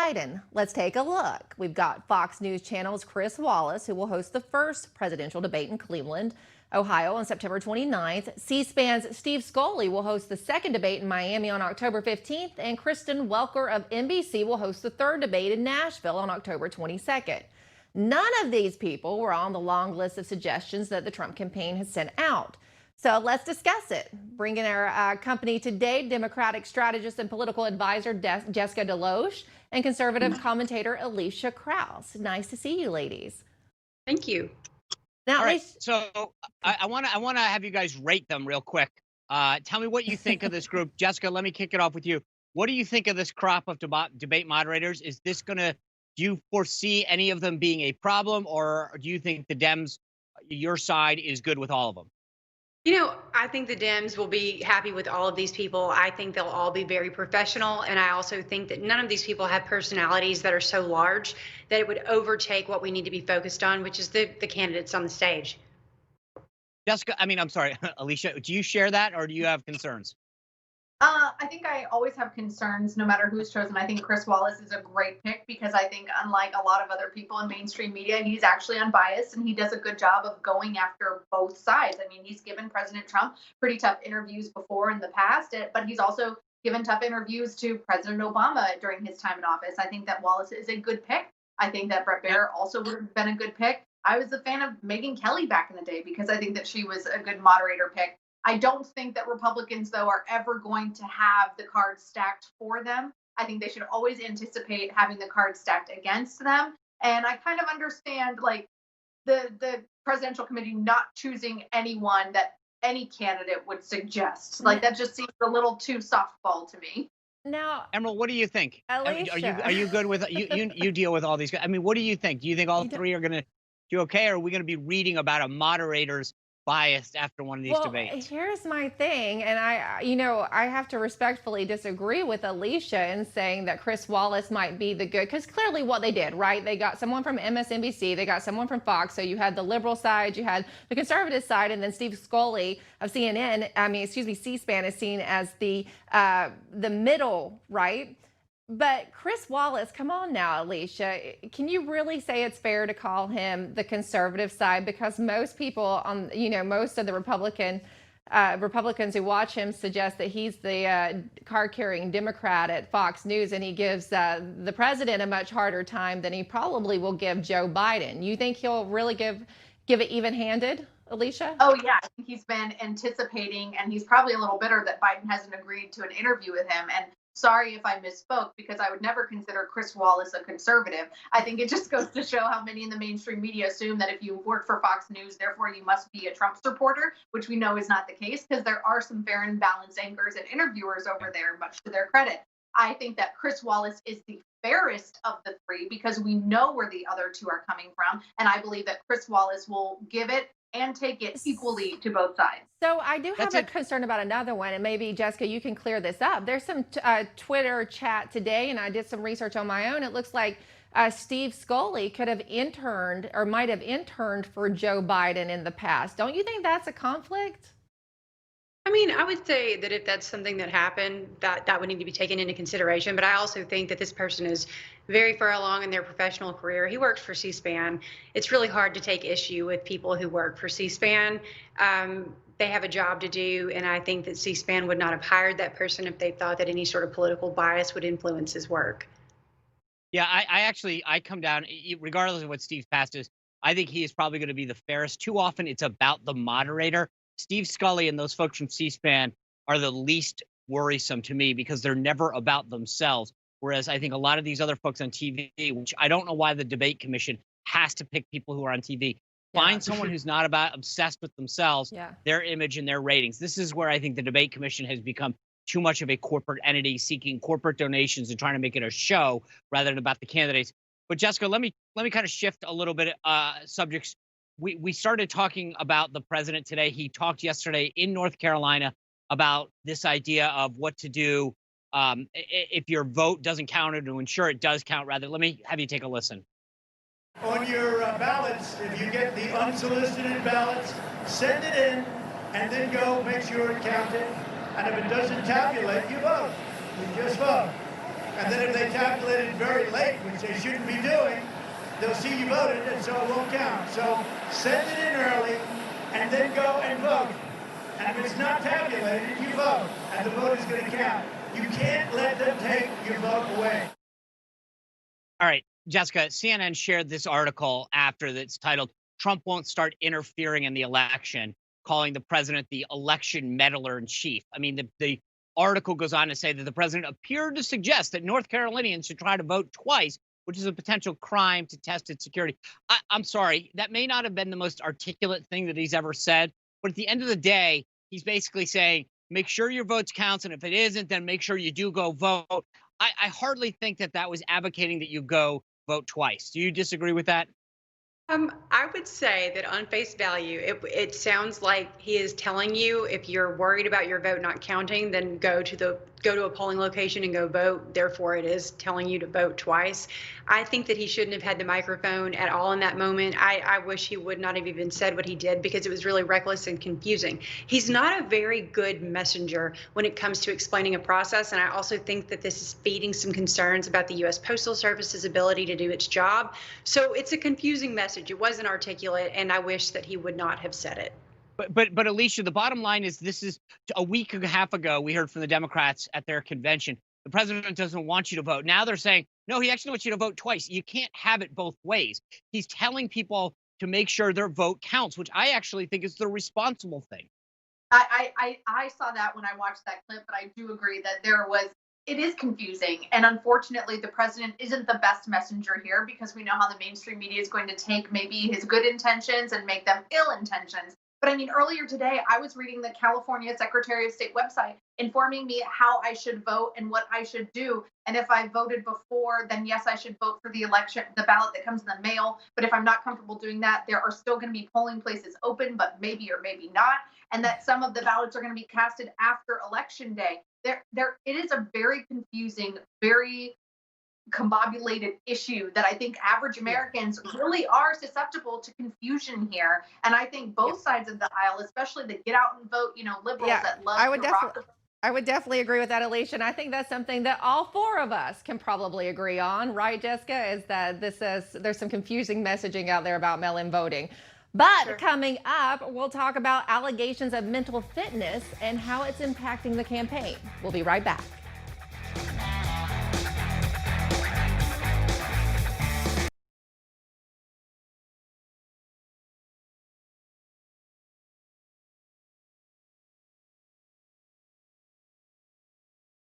Biden? Let's take a look. We've got Fox News Channel's Chris Wallace, who will host the first presidential debate in Cleveland, Ohio on September 29th. C-SPAN's Steve Scully will host the second debate in Miami on October 15th, and Kristen Welker of NBC will host the third debate in Nashville on October 22nd. None of these people were on the long list of suggestions that the Trump campaign has sent out. So let's discuss it. Bringing our company today, Democratic strategist and political advisor Jessica DeLoach and conservative commentator Elisha Krauss. Nice to see you, ladies. Thank you. Now, all right, so I want to have you guys rate them real quick. Tell me what you think of this group. Jessica, let me kick it off with you. What do you think of this crop of debate moderators? Is this going to, do you foresee any of them being a problem, or do you think the Dems, your side, is good with all of them? You know, I think the Dems will be happy with all of these people. I think they'll all be very professional. And I also think that none of these people have personalities that are so large that it would overtake what we need to be focused on, which is the candidates on the stage. Jessica, I'm sorry, Elisha, do you share that, or do you have concerns? I think I always have concerns no matter who's chosen. I think Chris Wallace is a great pick because I think, unlike a lot of other people in mainstream media, he's actually unbiased and he does a good job of going after both sides. I mean, he's given President Trump pretty tough interviews before in the past, but he's also given tough interviews to President Obama during his time in office. I think that Wallace is a good pick. I think that Bret Baier also would have been a good pick. I was a fan of Megyn Kelly back in the day because I think that she was a good moderator pick. I don't think that Republicans, though, are ever going to have the cards stacked for them. I think they should always anticipate having the cards stacked against them. And I kind of understand, like, the presidential committee not choosing anyone that any candidate would suggest. Like, that just seems a little too softball to me. Now, Emerald, what do you think? Elisha. Are you good with you deal with all these guys? I mean, what do you think? Do you think all three are going to do okay, or are we going to be reading about a moderator's biased after one of these debates? Here's my thing, and I have to respectfully disagree with Elisha in saying that Chris Wallace might be the good, because clearly what they did, right? They got someone from MSNBC, they got someone from Fox, so you had the liberal side, you had the conservative side, and then Steve Scully of C-SPAN is seen as the middle, right? But Chris Wallace, come on now, Elisha, can you really say it's fair to call him the conservative side? Because most people on, most of the Republicans who watch him suggest that he's the card-carrying Democrat at Fox News, and he gives the president a much harder time than he probably will give Joe Biden. You think he'll really give it even-handed, Elisha? Oh, yeah. I think he's been anticipating, and he's probably a little bitter that Biden hasn't agreed to an interview with him. And sorry if I misspoke, because I would never consider Chris Wallace a conservative. I think it just goes to show how many in the mainstream media assume that if you work for Fox News, therefore you must be a Trump supporter, which we know is not the case, because there are some fair and balanced anchors and interviewers over there, much to their credit. I think that Chris Wallace is the fairest of the three because we know where the other two are coming from. And I believe that Chris Wallace will give it and take it equally to both sides. So I do have a concern about another one, and maybe, Jessica, you can clear this up. There's some Twitter chat today, and I did some research on my own. It looks like Steve Scully could have interned or might have interned for Joe Biden in the past. Don't you think that's a conflict? I mean, I would say that if that's something that happened, that would need to be taken into consideration. But I also think that this person is very far along in their professional career. He works for C-SPAN. It's really hard to take issue with people who work for C-SPAN. They have a job to do, and I think that C-SPAN would not have hired that person if they thought that any sort of political bias would influence his work. Yeah, I come down, regardless of what Steve's past is, I think he is probably going to be the fairest. Too often it's about the moderator. Steve Scully and those folks from C-SPAN are the least worrisome to me because they're never about themselves. Whereas I think a lot of these other folks on TV, which I don't know why the debate commission has to pick people who are on TV. Find someone who's not obsessed with themselves, their image and their ratings. This is where I think the debate commission has become too much of a corporate entity seeking corporate donations and trying to make it a show rather than about the candidates. But Jessica, let me kind of shift a little bit subjects. We started talking about the president today. He talked yesterday in North Carolina about this idea of what to do if your vote doesn't count or to ensure it does count. Rather, let me have you take a listen. On your ballots, if you get the unsolicited ballots, send it in and then go make sure it counted. And if it doesn't tabulate, you vote. You just vote. And then if they tabulate it very late, which they shouldn't be doing, they'll see you voted, and so it won't count. So send it in early, and then go and vote. And if it's not tabulated, you vote, and the vote is going to count. You can't let them take your vote away. All right, Jessica, CNN shared this article after that's titled, "Trump Won't Start Interfering in the Election," calling the president the election meddler in chief. I mean, the article goes on to say that the president appeared to suggest that North Carolinians should try to vote twice, which is a potential crime to test its security. I'm sorry, that may not have been the most articulate thing that he's ever said, but at the end of the day, he's basically saying, make sure your votes counts, and if it isn't, then make sure you do go vote. I hardly think that was advocating that you go vote twice. Do you disagree with that? I would say that on face value, it sounds like he is telling you if you're worried about your vote not counting, then go to a polling location and go vote. Therefore, it is telling you to vote twice. I think that he shouldn't have had the microphone at all in that moment. I wish he would not have even said what he did because it was really reckless and confusing. He's not a very good messenger when it comes to explaining a process. And I also think that this is feeding some concerns about the U.S. Postal Service's ability to do its job. So it's a confusing message. It wasn't articulate, and I wish that he would not have said it. But Elisha, the bottom line is this is a week and a half ago, we heard from the Democrats at their convention. The president doesn't want you to vote. Now they're saying, no, he actually wants you to vote twice. You can't have it both ways. He's telling people to make sure their vote counts, which I actually think is the responsible thing. I saw that when I watched that clip, but I do agree that it is confusing. And unfortunately, the president isn't the best messenger here because we know how the mainstream media is going to take maybe his good intentions and make them ill intentions. But I mean, earlier today, I was reading the California Secretary of State website informing me how I should vote and what I should do. And if I voted before, then yes, I should vote for the election, the ballot that comes in the mail. But if I'm not comfortable doing that, there are still going to be polling places open, but maybe or maybe not. And that some of the ballots are going to be casted after Election Day. It is a very confusing, very combobulated issue that I think average Americans really are susceptible to confusion here. And I think both sides of the aisle, especially the get out and vote, liberals that love I would definitely agree with that, Elisha. And I think that's something that all four of us can probably agree on, right, Jessica? Is that there's some confusing messaging out there about mail-in voting. But Sure. Coming up, we'll talk about allegations of mental fitness and how it's impacting the campaign. We'll be right back.